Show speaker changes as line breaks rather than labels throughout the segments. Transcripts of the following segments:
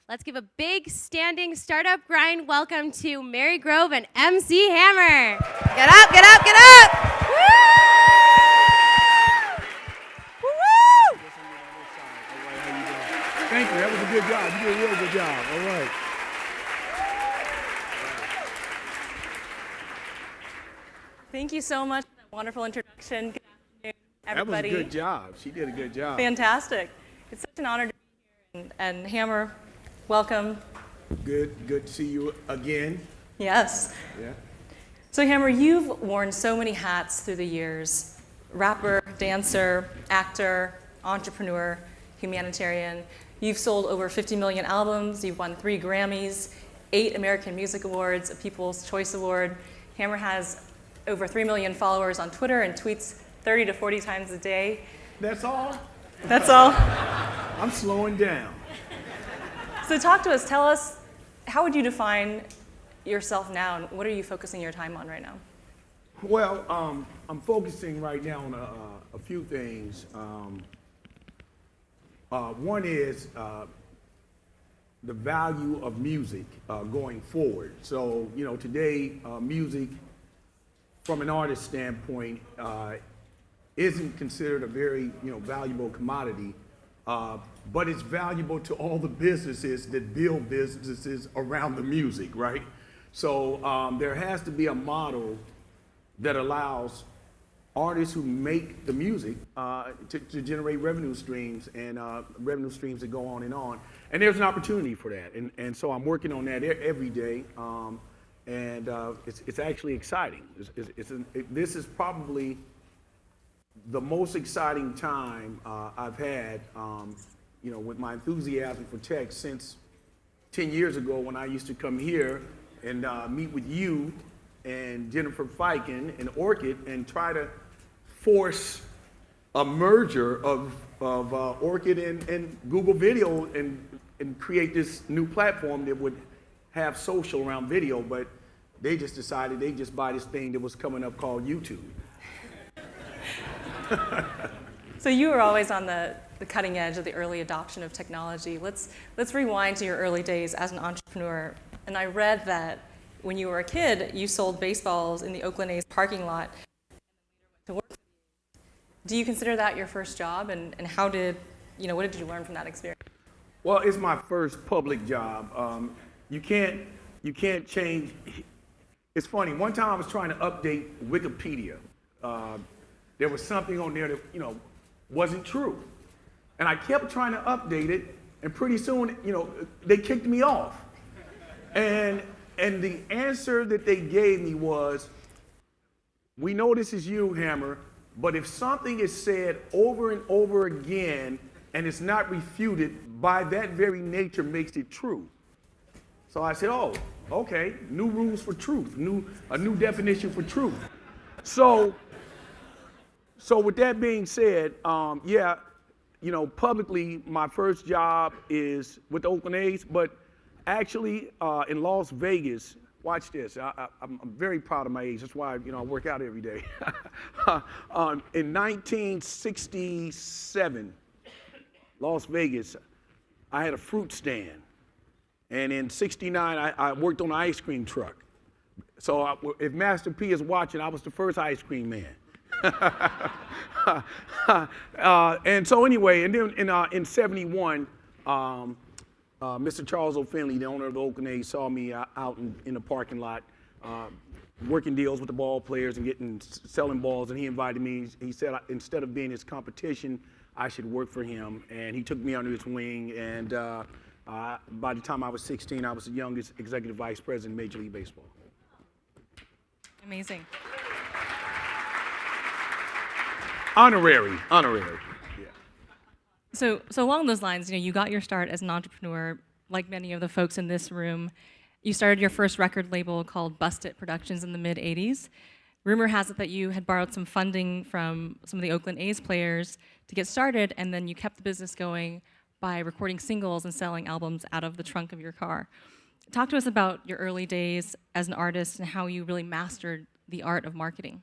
Let's give a big standing startup grind welcome to Mary Grove and MC Hammer. Get up, get up, get up! Woo! Woo!
Thank you. That was a good job. You did a real good job. All right.
Thank you so much for that wonderful introduction. Good afternoon, everybody.
That was a good job. She did a good job.
Fantastic. It's such an honor to be here. And Hammer, welcome.
Good to see you again.
Yes.
Yeah.
So Hammer, you've worn so many hats through the years. Rapper, dancer, actor, entrepreneur, humanitarian. You've sold over 50 million albums. You've won 3 Grammys, 8 American Music Awards, a People's Choice Award. Hammer has over 3 million followers on Twitter and tweets 30 to 40 times a day.
That's all?
That's all.
I'm slowing down.
So talk to us. Tell us, how would you define yourself now, and what are you focusing your time on right now?
Well, I'm focusing right now on a few things. One is the value of music going forward. So, today, music, from an artist standpoint, isn't considered a very, valuable commodity, but it's valuable to all the businesses that build businesses around the music, right? So there has to be a model that allows artists who make the music to generate revenue streams and revenue streams that go on. And there's an opportunity for that. And so I'm working on that every day. And it's actually exciting. This is probably the most exciting time I've had, with my enthusiasm for tech since 10 years ago when I used to come here and meet with you and Jennifer Fiken and Orchid and try to force a merger of Orchid and Google Video and create this new platform that would have social around video, but they just decided they'd just buy this thing that was coming up called YouTube.
So you were always on the cutting edge of the early adoption of technology. Let's rewind to your early days as an entrepreneur. And I read that when you were a kid, you sold baseballs in the Oakland A's parking lot to work. Do you consider that your first job? And how did, what did you learn from that experience?
Well, it's my first public job. You can't change. It's funny. One time I was trying to update Wikipedia. There was something on there that wasn't true, and I kept trying to update it, and pretty soon they kicked me off. And the answer that they gave me was, "We know this is you, Hammer, but if something is said over and over again and it's not refuted, by that very nature makes it true." So I said, "Oh, okay, new rules for truth, a new definition for truth." So with that being said, publicly, my first job is with the Oakland A's, but actually in Las Vegas. Watch this. I'm very proud of my age. That's why I work out every day. In 1967, Las Vegas, I had a fruit stand. And in 69, I worked on an ice cream truck. So if Master P is watching, I was the first ice cream man. And so anyway, and then in 71, Mr. Charles O'Finley, the owner of the Oakland A's, saw me out in the parking lot working deals with the ball players and selling balls, and he invited me. He said instead of being his competition, I should work for him, and he took me under his wing, and by the time I was 16, I was the youngest executive vice president in Major League Baseball.
Amazing.
Honorary. Yeah.
So along those lines, you got your start as an entrepreneur, like many of the folks in this room. You started your first record label called Bust It Productions in the mid-'80s. Rumor has it that you had borrowed some funding from some of the Oakland A's players to get started, and then you kept the business going by recording singles and selling albums out of the trunk of your car. Talk to us about your early days as an artist and how you really mastered the art of marketing.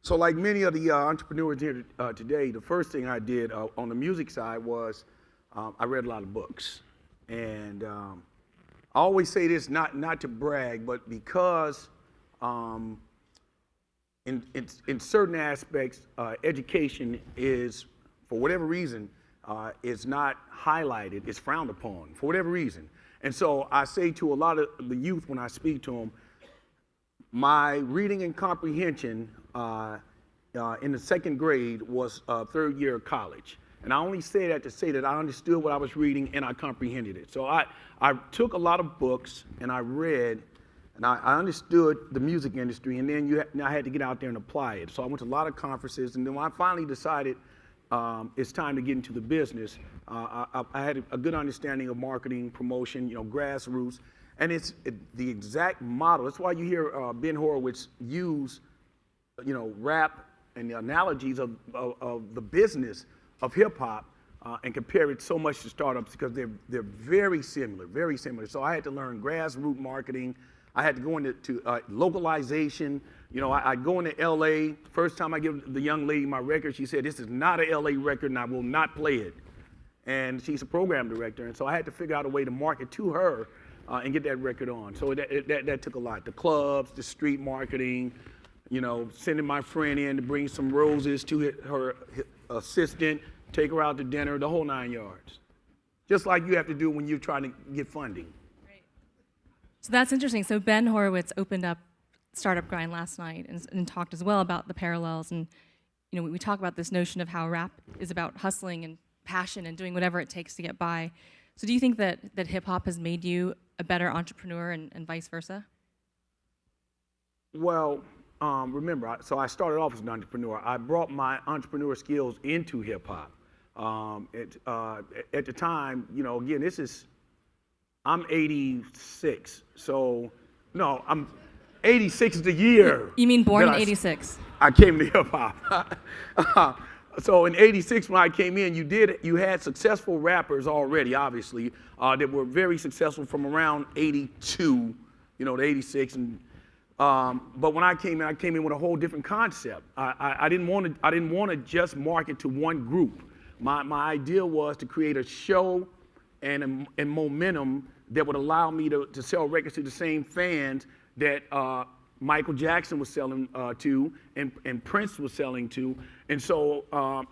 So like many of the entrepreneurs here today, the first thing I did on the music side was I read a lot of books. And I always say this, not to brag, but because in certain aspects, education is, for whatever reason, is not highlighted, it's frowned upon, for whatever reason. And so I say to a lot of the youth when I speak to them, my reading and comprehension in the second grade was third year of college. And I only say that to say that I understood what I was reading and I comprehended it. So I took a lot of books and I read and I understood the music industry, and then I had to get out there and apply it. So I went to a lot of conferences, and then when I finally decided it's time to get into the business, I had a good understanding of marketing, promotion, grassroots, and it's the exact model. That's why you hear Ben Horowitz use, rap and the analogies of the business of hip hop and compare it so much to startups because they're very similar, very similar. So I had to learn grassroots marketing. I had to go into localization. I'd go into LA. First time I give the young lady my record, she said, "This is not a LA record and I will not play it." And she's a program director. And so I had to figure out a way to market to her and get that record on. So that took a lot. The clubs, the street marketing, sending my friend in to bring some roses to her assistant, take her out to dinner, the whole 9 yards. Just like you have to do when you're trying to get funding.
So that's interesting. So Ben Horowitz opened up Startup Grind last night and talked as well about the parallels. And we talk about this notion of how rap is about hustling and passion and doing whatever it takes to get by. So do you think that hip hop has made you a better entrepreneur and vice versa?
Well, remember, so I started off as an entrepreneur. I brought my entrepreneur skills into hip hop. At the time, again, I'm 86, so no, I'm 86 is the year.
You mean born in 86?
I came to hip hop. So in 86, when I came in, you had successful rappers already, obviously, that were very successful from around 82, to 86. But when I came in with a whole different concept. I didn't want to just market to one group. My idea was to create a show and momentum that would allow me to sell records to the same fans that Michael Jackson was selling to and Prince was selling to. And so, I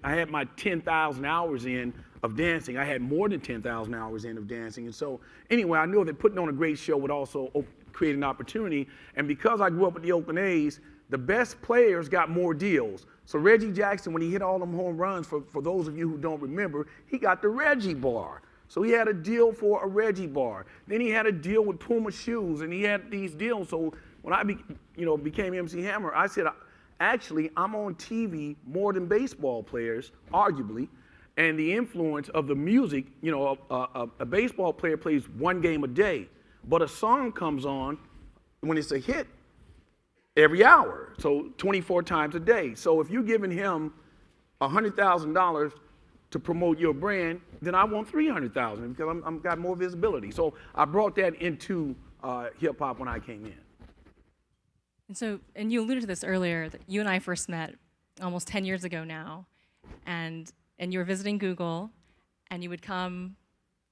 had my 10,000 hours in of dancing. I had more than 10,000 hours in of dancing. And so, anyway, I knew that putting on a great show would also create an opportunity. And because I grew up with the Oakland A's, the best players got more deals. So Reggie Jackson, when he hit all them home runs, for those of you who don't remember, he got the Reggie bar. So he had a deal for a Reggie bar. Then he had a deal with Puma shoes, and he had these deals. So when I became MC Hammer, I said, actually, I'm on TV more than baseball players, arguably, and the influence of the music, a baseball player plays one game a day, but a song comes on when it's a hit every hour, so 24 times a day. So if you're giving him $100,000 to promote your brand, then I want $300,000 because I'm got more visibility. So I brought that into hip hop when I came in.
And you alluded to this earlier, that you and I first met almost 10 years ago now, and you were visiting Google, and you would come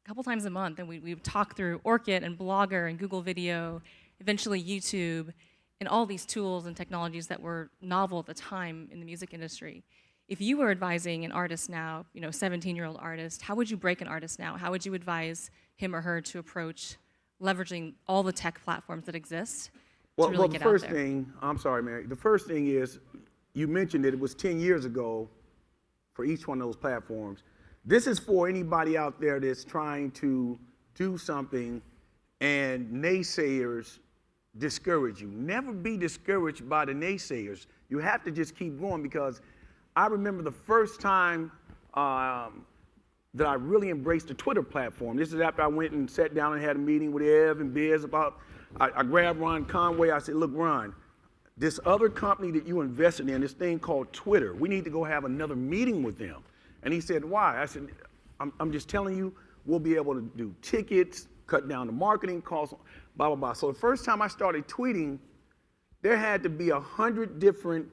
a couple times a month, and we would talk through Orkut and Blogger and Google Video, eventually YouTube, and all these tools and technologies that were novel at the time in the music industry. If you were advising an artist now, 17-year-old artist, how would you break an artist now? How would you advise him or her to approach leveraging all the tech platforms that exist to really get out there?
Well, the first thing, I'm sorry, Mary, the first thing is, you mentioned that it was 10 years ago for each one of those platforms. This is for anybody out there that's trying to do something and naysayers discourage you. Never be discouraged by the naysayers. You have to just keep going, because I remember the first time that I really embraced the Twitter platform. This is after I went and sat down and had a meeting with Ev and Biz about, I grabbed Ron Conway. I said, look, Ron, this other company that you invested in, this thing called Twitter, we need to go have another meeting with them. And he said, why? I said, I'm just telling you, we'll be able to do tickets, cut down the marketing costs, blah, blah, blah. So the first time I started tweeting, there had to be 100 different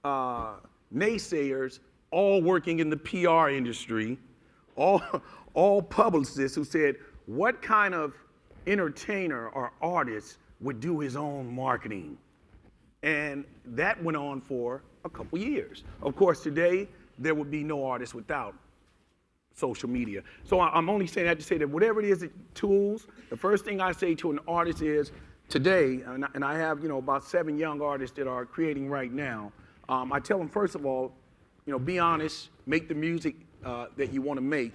naysayers, all working in the PR industry, all, all publicists who said, what kind of entertainer or artist would do his own marketing? And that went on for a couple years. Of course, today, there would be no artist without social media. So I'm only saying that to say that whatever it is, tools, the first thing I say to an artist is, today, and I have, about 7 young artists that are creating right now, I tell them, first of all, be honest, make the music that you want to make,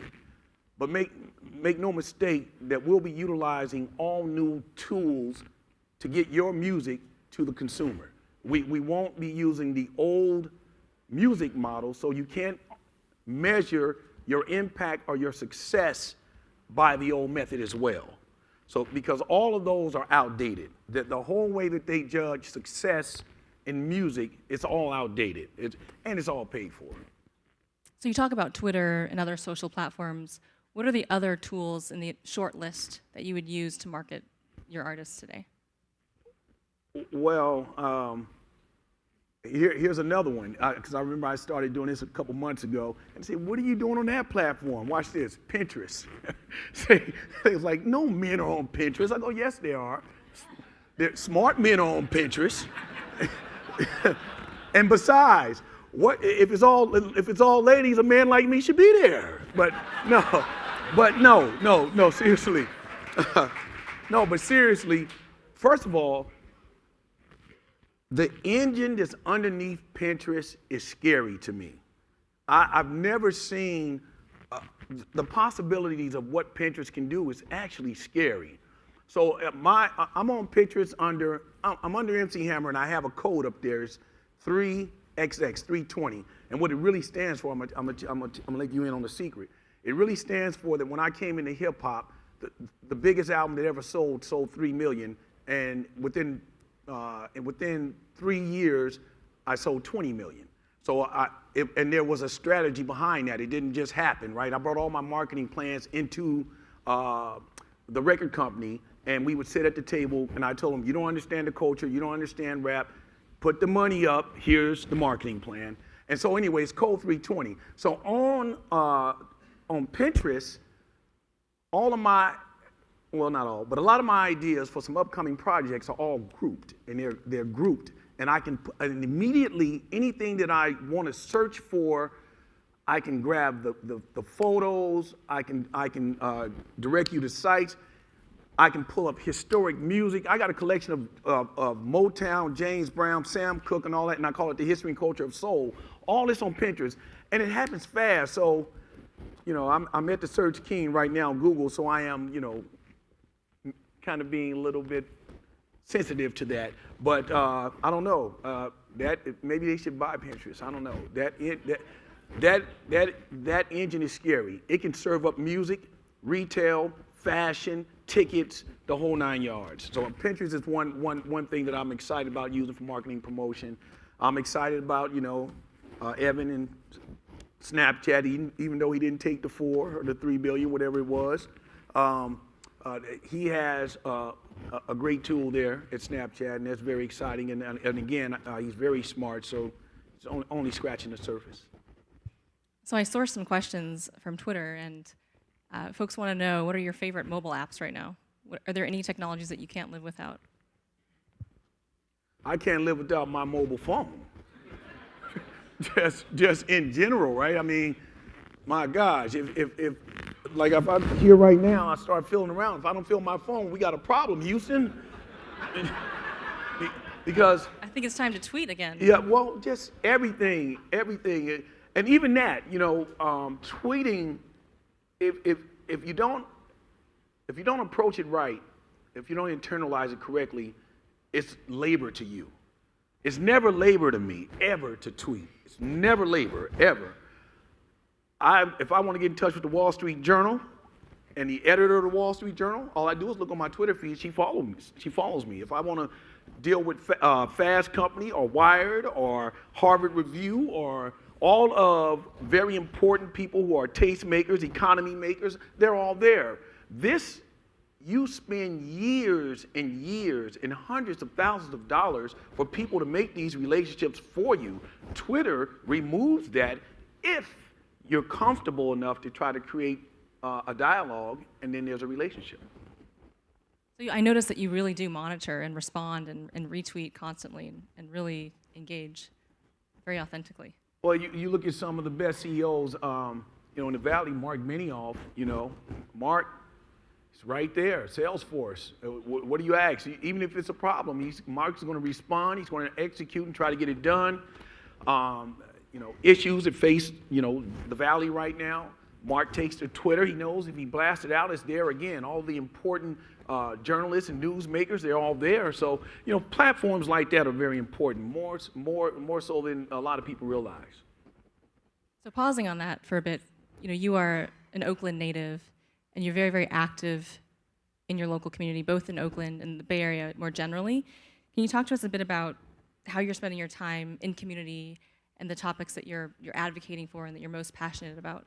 but make no mistake that we'll be utilizing all new tools to get your music to the consumer. We won't be using the old music model, so you can't measure your impact or your success by the old method as well. So, because all of those are outdated. The whole way that they judge success in music, it's all outdated, and it's all paid for.
So you talk about Twitter and other social platforms. What are the other tools in the short list that you would use to market your artists today?
Well, here's another one, because I remember I started doing this a couple months ago, and say, what are you doing on that platform? Watch this, Pinterest. It's like, no men are on Pinterest. I go, yes, they are. Smart men are on Pinterest. And besides, what if it's all ladies? A man like me should be there. But no, seriously, no. But seriously, first of all, the engine that's underneath Pinterest is scary to me. I've never seen the possibilities of what Pinterest can do is actually scary. So I'm on Pinterest I'm under MC Hammer, and I have a code up there. It's 3XX 320, and what it really stands for, I'm gonna let you in on the secret. It really stands for that when I came into hip hop, the biggest album that ever sold 3 million, and within 3 years, I sold 20 million. So and there was a strategy behind that. It didn't just happen, right? I brought all my marketing plans into the record company, and we would sit at the table, and I told them, you don't understand the culture, you don't understand rap, put the money up, here's the marketing plan. And so anyways, code 320. So on Pinterest, all of my, well, not all, but a lot of my ideas for some upcoming projects are all grouped, and they're grouped. And and immediately, anything that I want to search for, I can grab the photos, I can direct you to sites, I can pull up historic music. I got a collection of Motown, James Brown, Sam Cooke, and all that, and I call it the history and culture of soul. All this on Pinterest, and it happens fast. So, I'm at the search key right now on Google, so I am, kind of being a little bit sensitive to that. But I don't know. Maybe they should buy Pinterest. I don't know. That engine is scary. It can serve up music, retail, fashion, tickets, the whole 9 yards. So Pinterest is one thing that I'm excited about using for marketing promotion. I'm excited about, Evan and Snapchat, even though he didn't take the 4 or the 3 billion, whatever it was. He has a great tool there at Snapchat, and that's very exciting. And again, he's very smart, so he's only scratching the surface.
So I sourced some questions from Twitter, and folks want to know, what are your favorite mobile apps right now? Are there any technologies that you can't live without?
I can't live without my mobile phone. just in general, right? I mean, my gosh, if I'm here right now, I start feeling around. If I don't feel my phone, we got a problem, Houston. Because
I think it's time to tweet again.
Yeah, well, just everything, and even that, tweeting. If you don't approach it right, if you don't internalize it correctly, it's labor to you. It's never labor to me, ever, to tweet. It's never labor, ever. If I want to get in touch with the Wall Street Journal and the editor of the Wall Street Journal, all I do is look on my Twitter feed. She follows me. If I want to deal with Fast Company or Wired or Harvard Review or all of very important people who are tastemakers, economy makers, they're all there. You spend years and years and hundreds of thousands of dollars for people to make these relationships for you. Twitter removes that if you're comfortable enough to try to create a dialogue, and then there's a relationship.
So I noticed that you really do monitor and respond and retweet constantly and really engage very authentically.
Well, you look at some of the best CEOs, in the Valley, Mark Benioff, Mark is right there, Salesforce. What do you ask? Even if it's a problem, Mark's going to respond, he's going to execute and try to get it done. Issues that face, the Valley right now, Mark takes to Twitter. He knows if he blasts it out, it's there again. All the important journalists and newsmakers, they're all there. So, platforms like that are very important, more so than a lot of people realize.
So pausing on that for a bit, you are an Oakland native, and you're very, very active in your local community, both in Oakland and the Bay Area more generally. Can you talk to us a bit about how you're spending your time in community and the topics that you're advocating for and that you're most passionate about?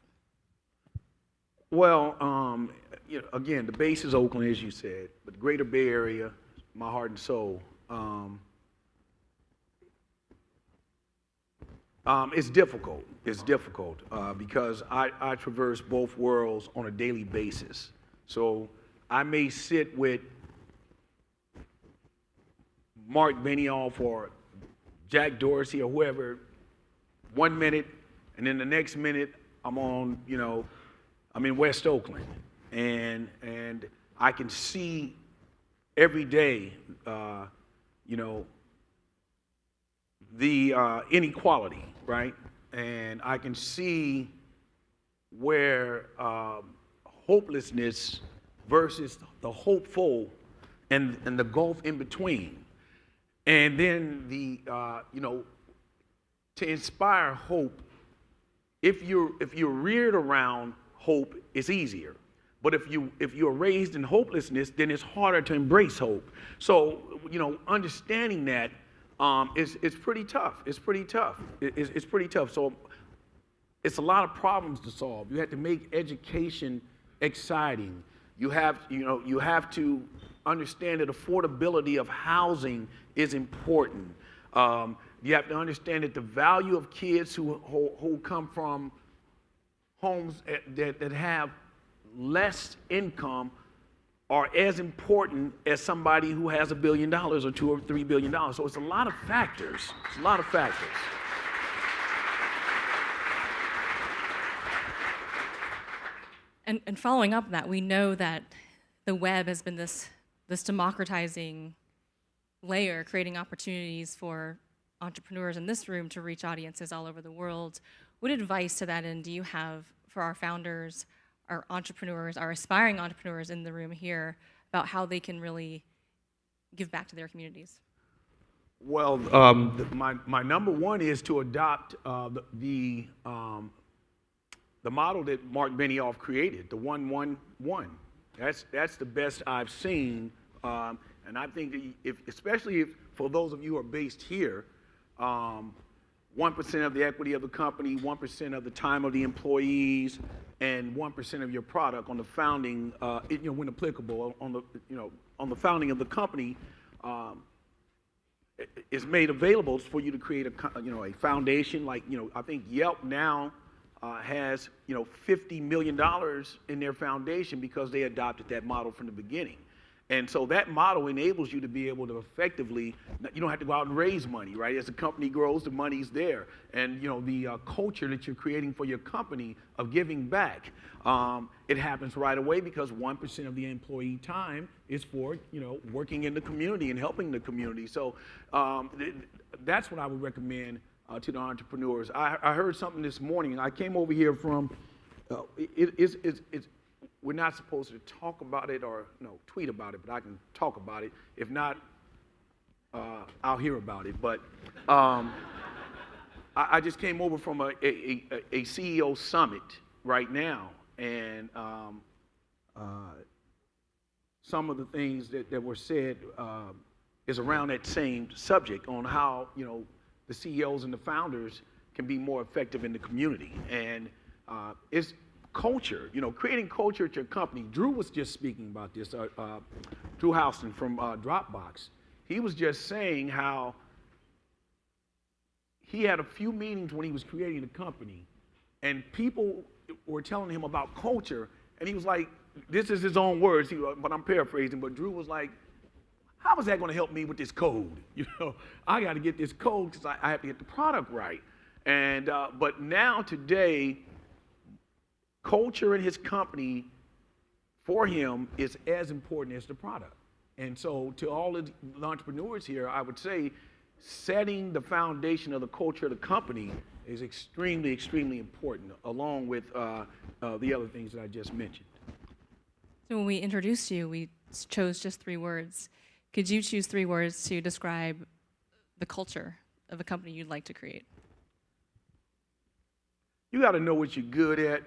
Well, again, the base is Oakland, as you said, but the greater Bay Area, my heart and soul. It's difficult. It's difficult because I traverse both worlds on a daily basis. So I may sit with Mark Benioff or Jack Dorsey or whoever 1 minute, and then the next minute I'm in West Oakland, and I can see every day, the inequality, right? And I can see where hopelessness versus the hopeful and the gulf in between. And then to inspire hope, if you're reared around hope, it's easier. But if you're raised in hopelessness, then it's harder to embrace hope. So, understanding that it's pretty tough. It's pretty tough. It's pretty tough. So it's a lot of problems to solve. You have to make education exciting. You have to understand that affordability of housing is important. You have to understand that the value of kids who come from homes that have less income are as important as somebody who has $1 billion or $2 or $3 billion. So it's a lot of factors. It's a lot of factors.
And following up on that, we know that the web has been this democratizing layer, creating opportunities for entrepreneurs in this room to reach audiences all over the world. What advice to that end do you have for our founders, our entrepreneurs, our aspiring entrepreneurs in the room here about how they can really give back to their communities?
Well, my number one is to adopt the model that Mark Benioff created, the 1-1-1. That's the best I've seen, and I think especially for those of you who are based here, 1% of the equity of the company, 1% of the time of the employees, and 1% of your product on the founding, when applicable, on the founding of the company, is made available for you to create a foundation. Like I think Yelp now has $50 million in their foundation because they adopted that model from the beginning. And so that model enables you to be able to effectively, you don't have to go out and raise money, right? As the company grows, the money's there. And the culture that you're creating for your company of giving back, it happens right away because 1% of the employee time is for, working in the community and helping the community. So that's what I would recommend to the entrepreneurs. I heard something this morning. I came over here from, we're not supposed to talk about it or tweet about it, but I can talk about it. If not, I'll hear about it. But I just came over from a CEO summit right now, and some of the things that were said is around that same subject on how the CEOs and the founders can be more effective in the community, and it's culture, creating culture at your company. Drew was just speaking about this, Drew Houston from Dropbox. He was just saying how he had a few meetings when he was creating the company, And people were telling him about culture, and he was like, this is his own words, but I'm paraphrasing, but Drew was like, how is that going to help me with this code? I got to get this code because I have to get the product right. And but now today, culture in his company for him is as important as the product. And so to all of the entrepreneurs here, I would say setting the foundation of the culture of the company is extremely, extremely important, along with the other things that I just mentioned.
So when we introduced you, we chose just 3 words. Could you choose 3 words to describe the culture of a company you'd like to create?
You got to know what you're good at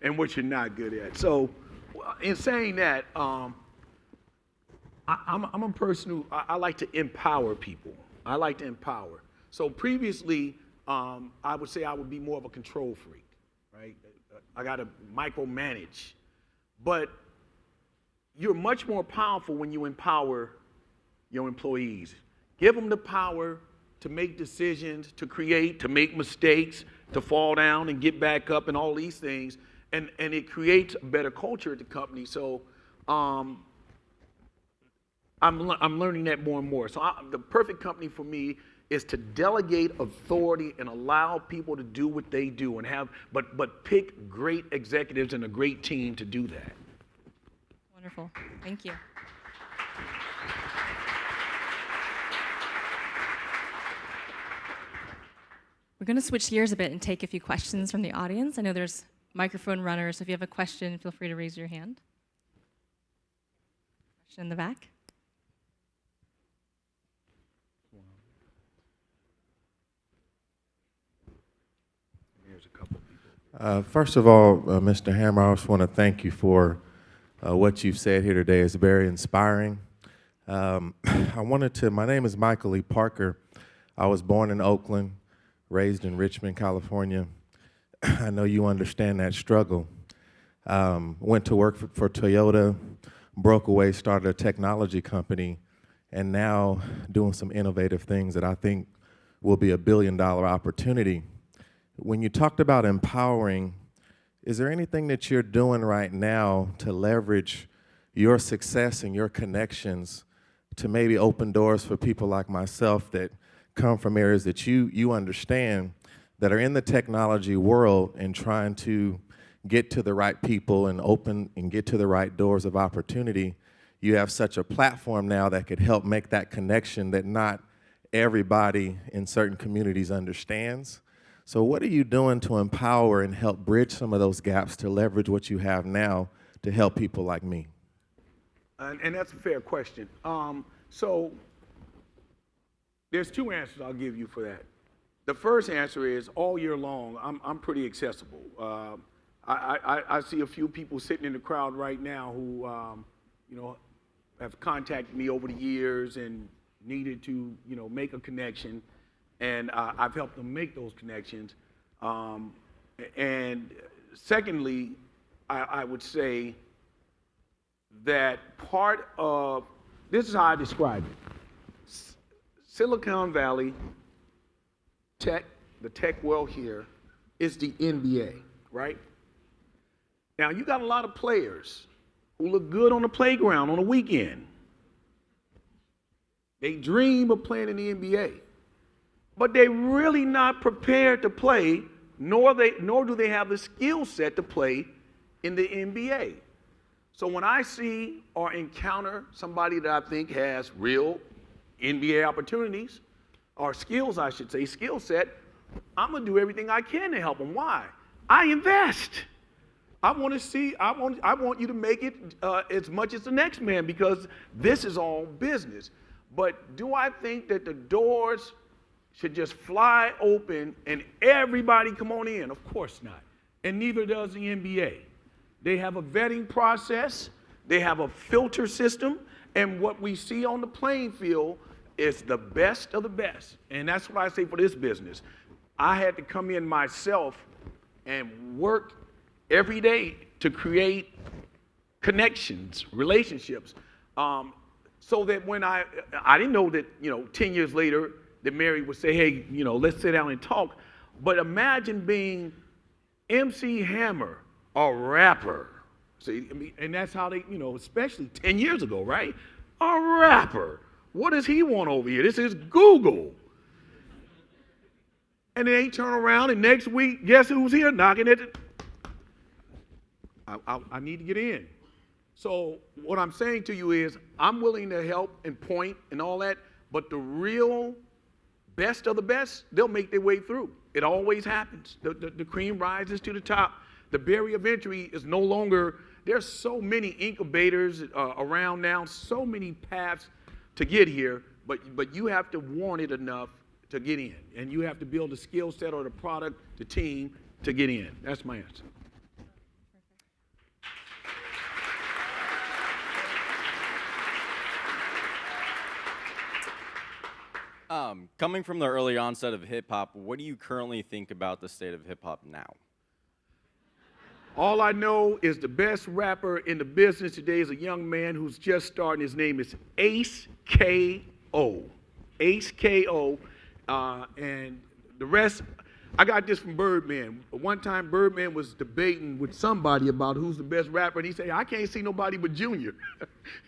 and what you're not good at. So in saying that, I'm a person who, I like to empower people. I like to empower. So previously, I would say I would be more of a control freak, right? I got to micromanage. But you're much more powerful when you empower your employees. Give them the power to make decisions, to create, to make mistakes, to fall down and get back up and all these things. And it creates a better culture at the company. So I'm learning that more and more. So the perfect company for me is to delegate authority and allow people to do what they do, and but pick great executives and a great team to do that.
Wonderful. Thank you. We're going to switch gears a bit and take a few questions from the audience. I know there's microphone runners, so if you have a question, feel free to raise your hand. Question in the back.
Here's a couple people.
First of all, Mr. Hammer, I just want to thank you for what you've said here today. It's very inspiring. My name is Michael E. Parker. I was born in Oakland, raised in Richmond, California. I know you understand that struggle. Went to work for Toyota, broke away, started a technology company, and now doing some innovative things that I think will be $1 billion opportunity. When you talked about empowering, is there anything that you're doing right now to leverage your success and your connections to maybe open doors for people like myself that come from areas that you understand, that are in the technology world and trying to get to the right people and open and get to the right doors of opportunity? You have such a platform now that could help make that connection that not everybody in certain communities understands. So what are you doing to empower and help bridge some of those gaps to leverage what you have now to help people like me?
And that's a fair question. So there's 2 answers I'll give you for that. The first answer is all year long, I'm pretty accessible. I see a few people sitting in the crowd right now who, have contacted me over the years and needed to, make a connection. And I've helped them make those connections. And secondly, I would say that part of, this is how I describe it. Silicon Valley tech, the tech world here, is the NBA, right? Now, you got a lot of players who look good on the playground on a weekend. They dream of playing in the NBA. But they're really not prepared to play, nor do they have the skill set to play in the NBA. So when I see or encounter somebody that I think has real NBA opportunities, or skills, I should say, skill set, I'm gonna do everything I can to help them. Why? I invest. I want you to make it as much as the next man, because this is all business. But do I think that the doors should just fly open and everybody come on in? Of course not. And neither does the NBA. They have a vetting process, they have a filter system, and what we see on the playing field is the best of the best. And that's what I say for this business. I had to come in myself and work every day to create connections, relationships, so that when I didn't know that, 10 years later, that Mary would say, hey, let's sit down and talk. But imagine being MC Hammer, a rapper. See, I mean, and that's how they, especially 10 years ago, right? A rapper. What does he want over here? This is Google. And then they turn around and next week, guess who's here knocking at it? I need to get in. So what I'm saying to you is I'm willing to help and point and all that, but the real best of the best, they'll make their way through. It always happens. The cream rises to the top. The barrier of entry is no longer, there's so many incubators around now, so many paths to get here, but you have to want it enough to get in. And you have to build a skill set or the product, the team, to get in. That's my answer.
Coming from the early onset of hip-hop, what do you currently think about the state of hip-hop now?
All I know is the best rapper in the business today is a young man who's just starting. His name is Ace K.O. Ace K.O. And the rest, I got this from Birdman. One time Birdman was debating with somebody about who's the best rapper, and he said, I can't see nobody but Junior.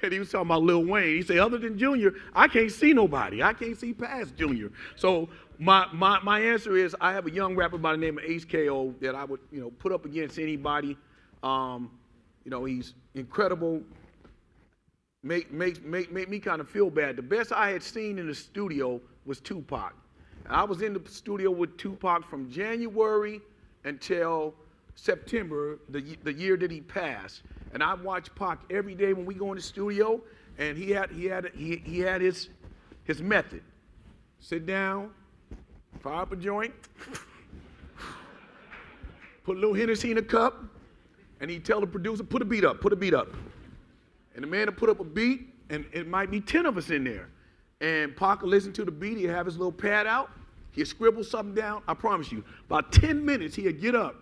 And he was talking about Lil Wayne. He said, other than Junior, I can't see nobody. I can't see past Junior. So my answer is I have a young rapper by the name of Ace K.O. that I would put up against anybody. He's incredible. Make me kind of feel bad. The best I had seen in the studio was Tupac. And I was in the studio with Tupac from January until September, the year that he passed. And I watched Pac every day when we go in the studio, and he had his method. Sit down, fire up a joint, put a little Hennessy in a cup, and he'd tell the producer, put a beat up. And the man would put up a beat, and it might be 10 of us in there. And Pac would listen to the beat, he'd have his little pad out, he'd scribble something down. I promise you, about 10 minutes he'd get up.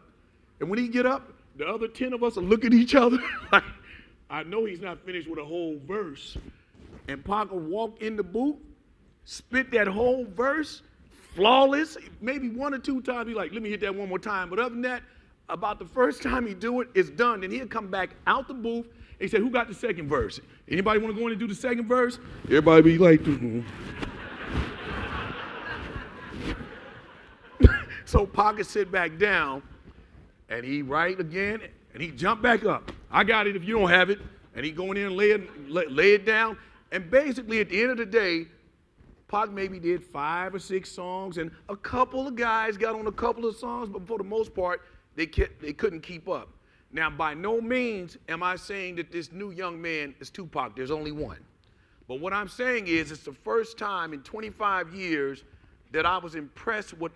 And when he'd get up, the other 10 of us would look at each other like, I know he's not finished with a whole verse. And Pac would walk in the booth, spit that whole verse, flawless. Maybe one or two times he'd like, let me hit that one more time. But other than that, about the first time he do it, it's done. And he'd come back out the booth, and he said, who got the second verse? Anybody want to go in and do the second verse? Everybody be like, So Pac would sit back down, and he write again, and he jump back up. I got it if you don't have it. And he go in there and lay it down. And basically, at the end of the day, Pac maybe did 5 or 6 songs, and a couple of guys got on a couple of songs, but for the most part, they couldn't keep up. Now, by no means am I saying that this new young man is Tupac. There's only one. But what I'm saying is it's the first time in 25 years that I was impressed with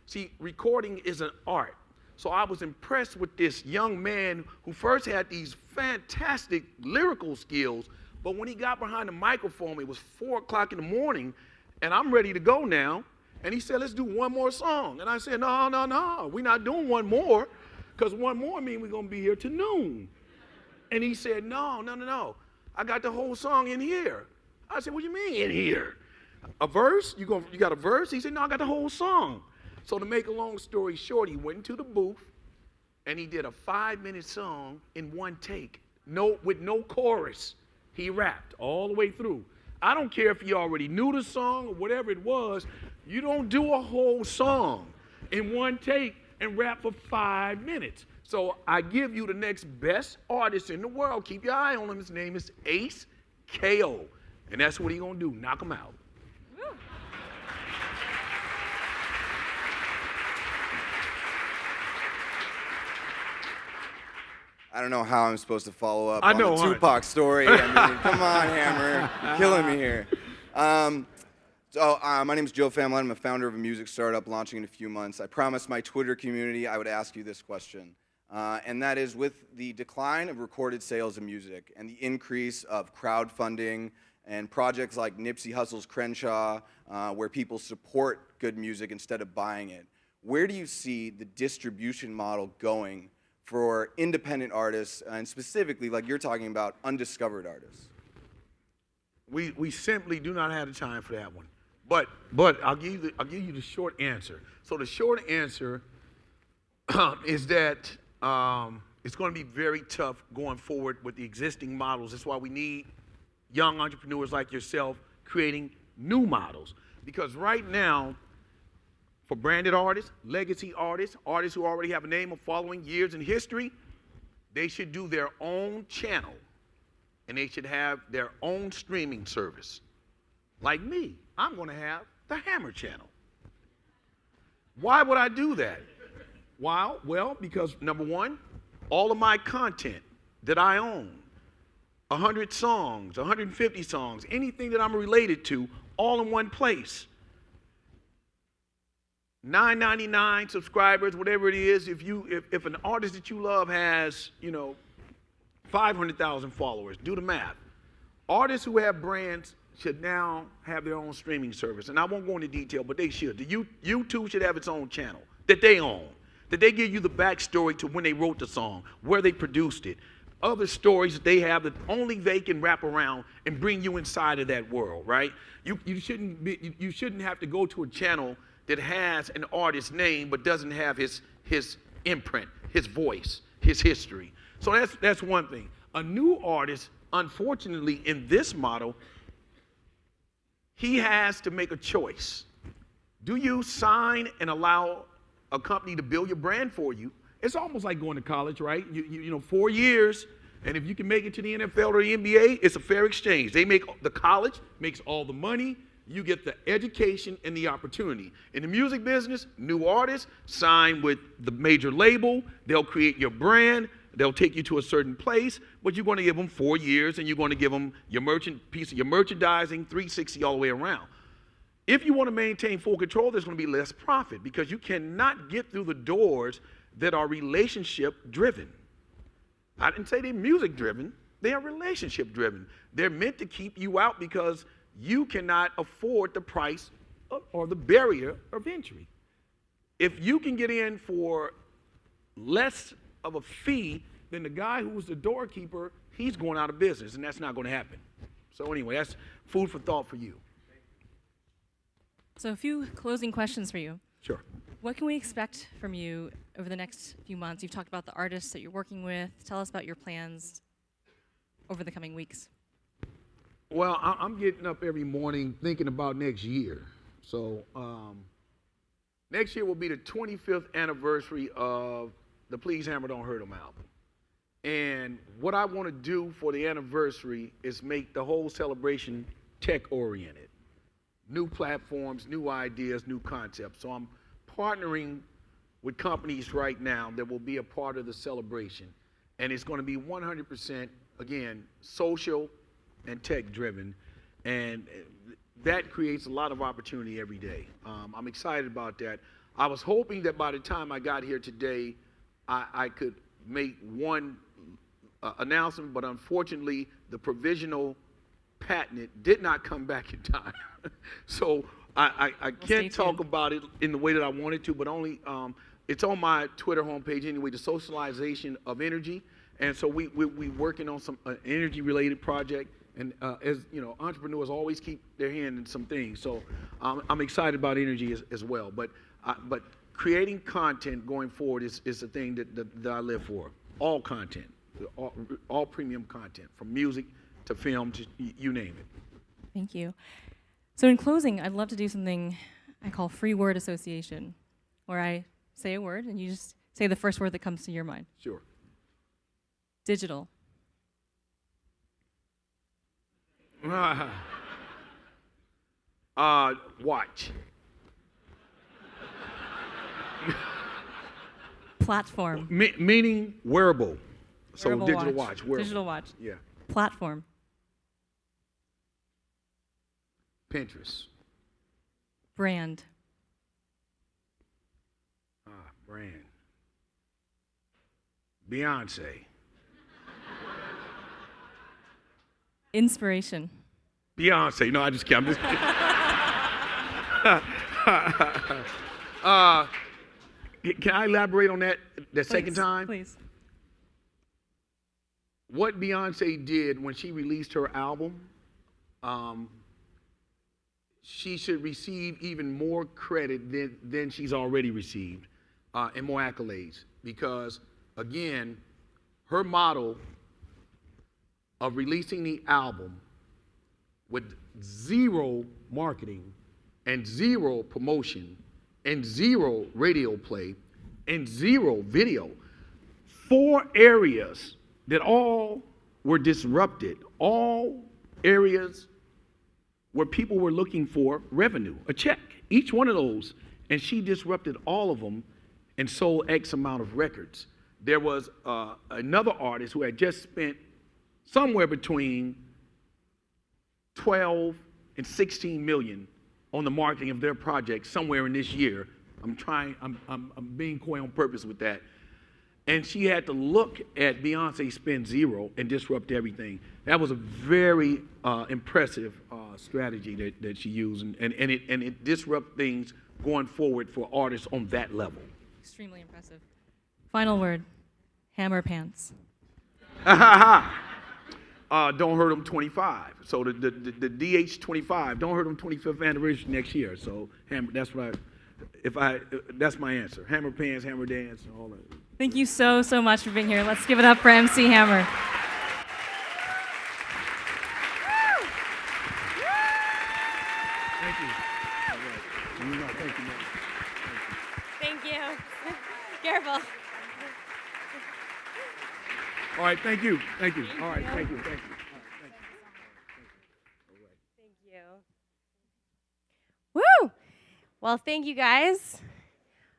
see, recording is an art. So I was impressed with this young man who first had these fantastic lyrical skills, but when he got behind the microphone, it was 4 o'clock in the morning, and I'm ready to go now. And he said, let's do one more song. And I said, no, we're not doing one more, because one more means we're going to be here till noon. And he said, no. I got the whole song in here. I said, what do you mean in here? A verse? You got a verse? He said, no, I got the whole song. So to make a long story short, he went into the booth, and he did a 5-minute song in one take, with no chorus. He rapped all the way through. I don't care if you already knew the song or whatever it was. You don't do a whole song in one take and rap for 5 minutes. So I give you the next best artist in the world. Keep your eye on him. His name is Ace K.O. And that's what he's going to do, knock him out.
I don't know how I'm supposed to follow up
on
the Tupac story. I mean, come on, Hammer. You're killing me here. My name is Joe Famlin. I'm a founder of a music startup launching in a few months. I promised my Twitter community I would ask you this question. And that is, with the decline of recorded sales of music and the increase of crowdfunding and projects like Nipsey Hussle's Crenshaw, where people support good music instead of buying it, where do you see the distribution model going for independent artists, and specifically, like you're talking about, undiscovered artists?
We simply do not have the time for that one. But I'll give you the short answer. So the short answer is that it's going to be very tough going forward with the existing models. That's why we need young entrepreneurs like yourself creating new models. Because right now, for branded artists, legacy artists, artists who already have a name, a following, years in history, they should do their own channel and they should have their own streaming service. Like me, I'm going to have the Hammer channel. Why would I do that? Why? Well, because number one, all of my content that I own, 100 songs, 150 songs, anything that I'm related to, all in one place. 9.99 subscribers, whatever it is. If an artist that you love has 500,000 followers, do the math. Artists who have brands should now have their own streaming service, and I won't go into detail, but they should. YouTube should have its own channel that they own, that they give you the backstory to when they wrote the song, where they produced it, other stories that they have that only they can wrap around and bring you inside of that world, right? You shouldn't have to go to a channel that has an artist's name but doesn't have his imprint, his voice, his history. So that's one thing. A new artist, unfortunately, in this model, he has to make a choice. Do you sign and allow a company to build your brand for you? It's almost like going to college, right? 4 years, and if you can make it to the NFL or the NBA, it's a fair exchange. The college makes all the money. You get the education and the opportunity. In the music business, new artists sign with the major label. They'll create your brand. They'll take you to a certain place, but you're going to give them 4 years, and you're going to give them your piece of your merchandising, 360 all the way around. If you want to maintain full control, there's going to be less profit because you cannot get through the doors that are relationship driven. I didn't say they're music driven. They are relationship driven. They're meant to keep you out because you cannot afford the price or the barrier of entry. If you can get in for less of a fee than the guy who was the doorkeeper, he's going out of business, and that's not going to happen. So anyway, that's food for thought for you.
So a few closing questions for you.
Sure.
What can we expect from you over the next few months? You've talked about the artists that you're working with. Tell us about your plans over the coming weeks.
Well, I'm getting up every morning thinking about next year. So next year will be the 25th anniversary of the Please Hammer Don't Hurt 'Em album. And what I want to do for the anniversary is make the whole celebration tech-oriented. New platforms, new ideas, new concepts. So I'm partnering with companies right now that will be a part of the celebration. And it's going to be 100%, again, social and tech-driven. And that creates a lot of opportunity every day. I'm excited about that. I was hoping that by the time I got here today, I could make one announcement, but unfortunately, the provisional patent did not come back in time. So I can't talk about it in the way that I wanted to, but only it's on my Twitter homepage anyway, the socialization of energy. And so we're working on some energy-related project. And as you know, entrepreneurs always keep their hand in some things. So I'm excited about energy as well. But creating content going forward is the thing that I live for. All content, all premium content, from music to film to you name it.
Thank you. So in closing, I'd love to do something I call free word association, where I say a word and you just say the first word that comes to your mind.
Sure.
Digital.
Watch.
Platform.
Meaning wearable. So
Wearable
digital watch. Wearable.
Digital watch.
Yeah.
Platform.
Pinterest.
Brand.
Brand. Beyonce.
Inspiration.
Beyonce. No, I just kidding. I'm just kidding. Can I elaborate on that second time?
Please.
What Beyonce did when she released her album, she should receive even more credit than she's already received. and more accolades because, again, her model of releasing the album with zero marketing and zero promotion and zero radio play and zero video, 4 areas that all were disrupted, all areas where people were looking for revenue, a check, each one of those, and she disrupted all of them and sold X amount of records. There was another artist who had just spent somewhere between 12 and 16 million on the marketing of their project somewhere in this year. I'm being coy on purpose with that. And she had to look at Beyonce spend zero and disrupt everything. That was a very impressive strategy that she used, and it disrupted things going forward for artists on that level.
Extremely impressive. Final word, hammer pants.
Don't hurt them 25. So the DH 25. Don't hurt them 25th anniversary next year. So that's my answer. Hammer pants, hammer dance, and all that.
Thank you so much for being here. Let's give it up for MC Hammer.
Thank you. All right. Thank you, man.
Thank you. Careful.
All right, thank you. Thank you. All right, thank you. Thank you. All right, thank you.
Thank you. Woo! Well, thank you guys.